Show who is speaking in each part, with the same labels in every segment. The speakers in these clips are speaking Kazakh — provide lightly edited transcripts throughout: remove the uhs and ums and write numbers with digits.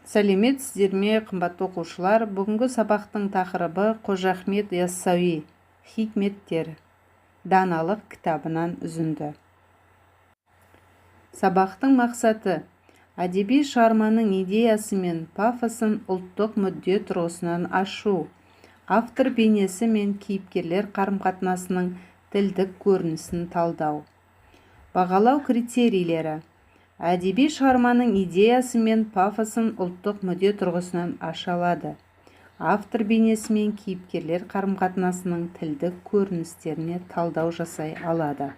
Speaker 1: Сәлеметсіздер ме, қымбатты оқушылар? Бүгінгі сабақтың тақырыбы Қожа Ахмет Яссауи «Хикметтер» даналық кітабынан үзінді. Сабақтың мақсаты әдеби шығарманың идеясы мен пафосын ұлттық мүдде тұрғысынан ашу, автор бейнесі мен кейіпкерлер қарым-қатынасының тілдік көрінісін талдау. Бағалау критерийлері: әдеби шығарманың идеясы мен пафосын ұлттық мүдде тұрғысынан аша алады. Автор бейнесі мен кейіпкерлер қарым-қатынасының тілдік көріністеріне талдау жасай алады.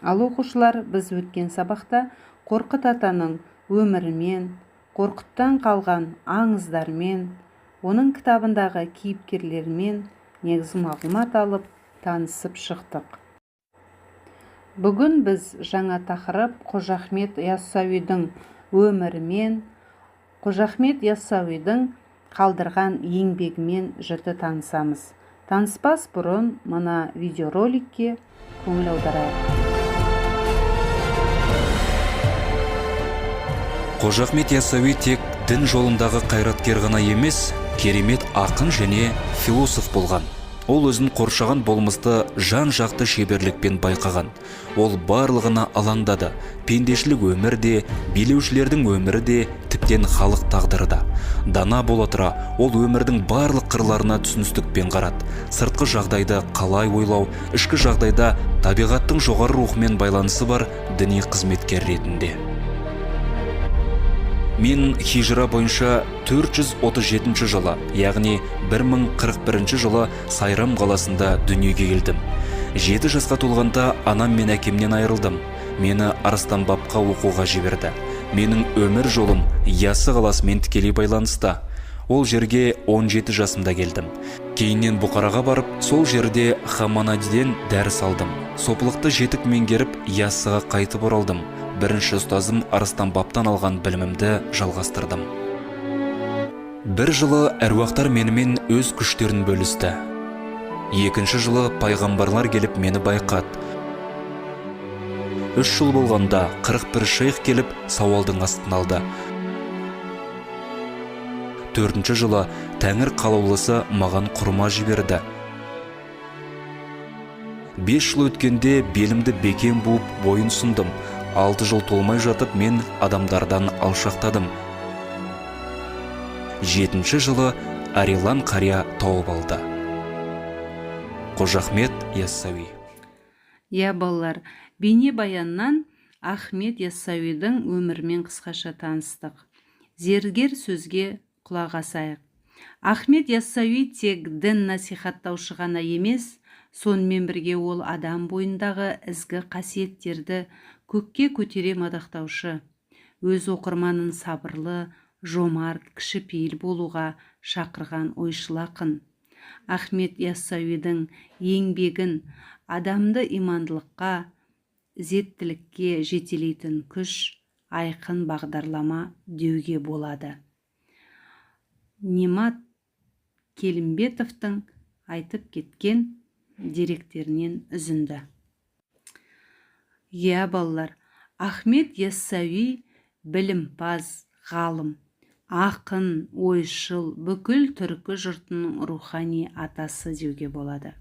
Speaker 1: Ал оқушылар, біз өткен сабақта Қорқыт атаның өмірімен, Қорқыттан қалған аңыздармен, оның кітабындағы кейіпкерлермен негізгі мағлұмат алып, танысып шықтық. Бүгін біз жаңа тақырып Қожа Ахмет Яссауидің өмірімен, Қожа Ахмет Яссауидің қалдырған еңбегімен жіті танысамыз. Таныспас бұрын мына видеороликке көңіл аударайық.
Speaker 2: Қожа Ахмет Яссауи тек дін жолындағы қайраткер ғана емес, керемет ақын және философ болған. Ол өзін қоршаған болмысты жан-жақты шеберлікпен байқаған. Ол барлығына алаңдады. Пендешілік өмір де, билеушілердің өмірі де, тіптен халық тағдыры да. Дана бола тұра, ол өмірдің барлық қырларына түсіністікпен қарады. Сыртқы жағдайды қалай ойлау, ішкі жағдайда табиғаттың жоғары рухымен байланысы бар діни қызметкер ретінде. Мен хижра бойынша 437 жылы, яғни 1041 жылы Сайрам қаласында дүниеге келдім. 7 жасқа толғанда анам мен әкемнен айырылдым. Мені Арыстанбабқа оқуға жіберді. Менің өмір жолым Яссы қаласымен тікелей байланысты. Ол жерге 17 жасымда келдім. Кейіннен Бұқараға барып, сол жерде Хаманадиден дәріс алдым. Сопылықты жетік меңгеріп, Яссыға қайтып оралдым. Бірінші ұстазым Арыстанбаптан алған білімімді жалғастырдым. Бір жылы әруақтар менімен өз күштерін бөлісті. Екінші жылы пайғамбарлар келіп мені байқады. 3 жыл болғанда 41 шейх келіп сауалдың астын алды. 4-ші жылы Тәңір қалаулысы маған құрма жіберді. 5 жыл өткенде белімді бекем буып бойын сұндым. 6 жыл толмай жатып мен адамдардан алшақтадым. 7-ші жылы Арилан қария тауып алды. Қожа Ахмет Яссауи.
Speaker 1: Балалар, бейне баяннан Ахмет Яссауидің өмірімен қысқаша таныстық. Зергер сөзге құлақ асайық. Ахмет Яссауи тек дін насихаттаушы ғана емес, сонымен бірге ол адам бойындағы ізгі қасиеттерді көкке көтере мадақтаушы, өз оқырманын сабырлы, жомарт, кішіпейіл болуға шақырған ойшыл ақын. Ахмет Яссауидің еңбегін адамды имандылыққа, ізеттілікке жетелейтін күш, айқын бағдарлама деуге болады. Немат Келімбетовтың айтып кеткен деректерінен үзінді. Балалар, Ахмет Яссауи білімпаз, ғалым, ақын, ойшыл, бүкіл түркі жұртының рухани атасы деуге болады.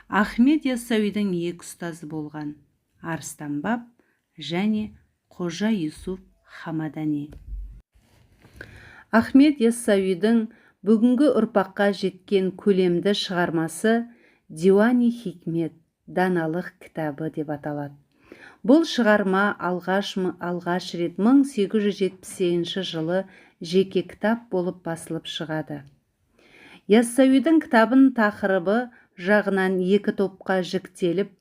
Speaker 1: Ахмет Яссауидің 2 ұстазы болған: Арыстанбаб және Қожа Юсуф Хамадани. Ахмет Яссауидің бүгінгі ұрпаққа жеткен көлемді шығармасы Диуани Хикмет, даналық кітабы деп аталады. Бұл шығарма алғаш рет 1878 жылы жеке кітап болып басылып шығады. Яссауидің кітабын тақырыбы жағынан 2 топқа жіктеліп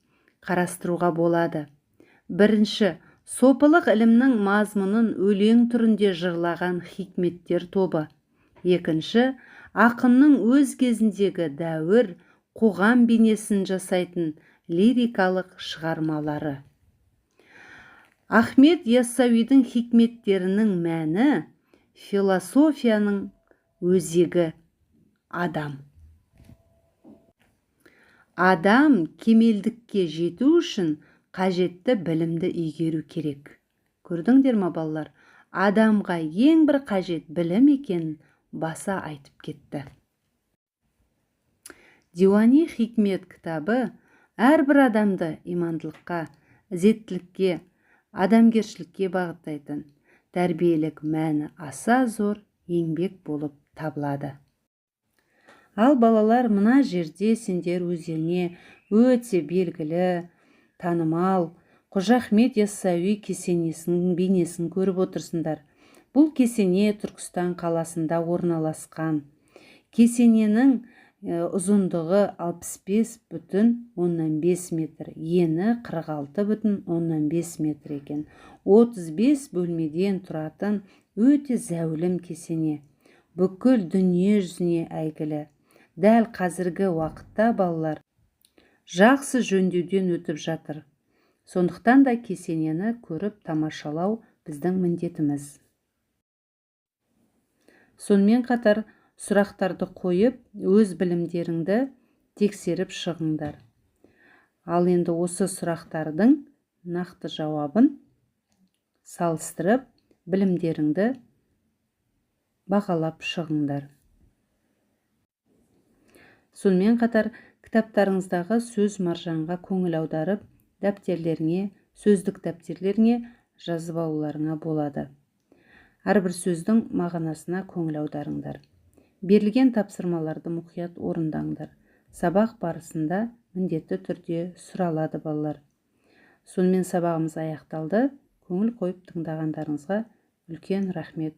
Speaker 1: қарастыруға болады. Бірінші, сопылық ілімнің мазмұнын өлең түрінде жырлаған хикметтер тобы. Екінші, ақынның өз кезіндегі дәуір, қоғам бейнесін жасайтын лирикалық шығармалары. Ахмет Яссауидің хикметтерінің мәні философияның өзегі адам. Адам кемелдікке жету үшін қажетті білімді игеру керек. Көрдіңдер ме балалар? адамға ең бір қажет білім екенін баса айтып кетті. Диуани хикмет кітабы әрбір адамды имандылыққа, ізеттілікке, адамгершілікке бағыттайтын тәрбиелік мәні аса зор еңбек болып табылады. Ал балалар, мына жерде сендер өздеріне өте белгілі, танымал Қожа Ахмет Яссауи кесенесінің бейнесін көріп отырсыңдар. Бұл кесене Түркістан қаласында орналасқан. Кесененің ұзындығы 65,5 метр, ені 46,5 метр екен. 35 бөлмеден тұратын өте зәулім кесене. Бүкіл дүние жүзіне әйгілі. Дәл қазіргі уақытта балалар жақсы жөндеуден өтіп жатыр. Сондықтан да кесенені көріп тамашалау біздің міндетіміз. Сонымен қатар сұрақтарды қойып, өз білімдеріңді тексеріп шығыңдар. Ал енді осы сұрақтардың нақты жауабын салыстырып, білімдеріңді бағалап шығыңдар. Сонымен қатар кітаптарыңыздағы сөз маржанға көңіл аударып, дәптерлеріңе, сөздік дәптерлеріңе жазып алуларыңа болады. Әрбір сөздің мағынасына көңіл аударыңдар. Берілген тапсырмаларды мұқият орындаңдар. Сабақ барысында міндетті түрде сұралады балалар. Сонымен сабағымыз аяқталды. Көңіл қойып тыңдағандарыңызға үлкен рахмет.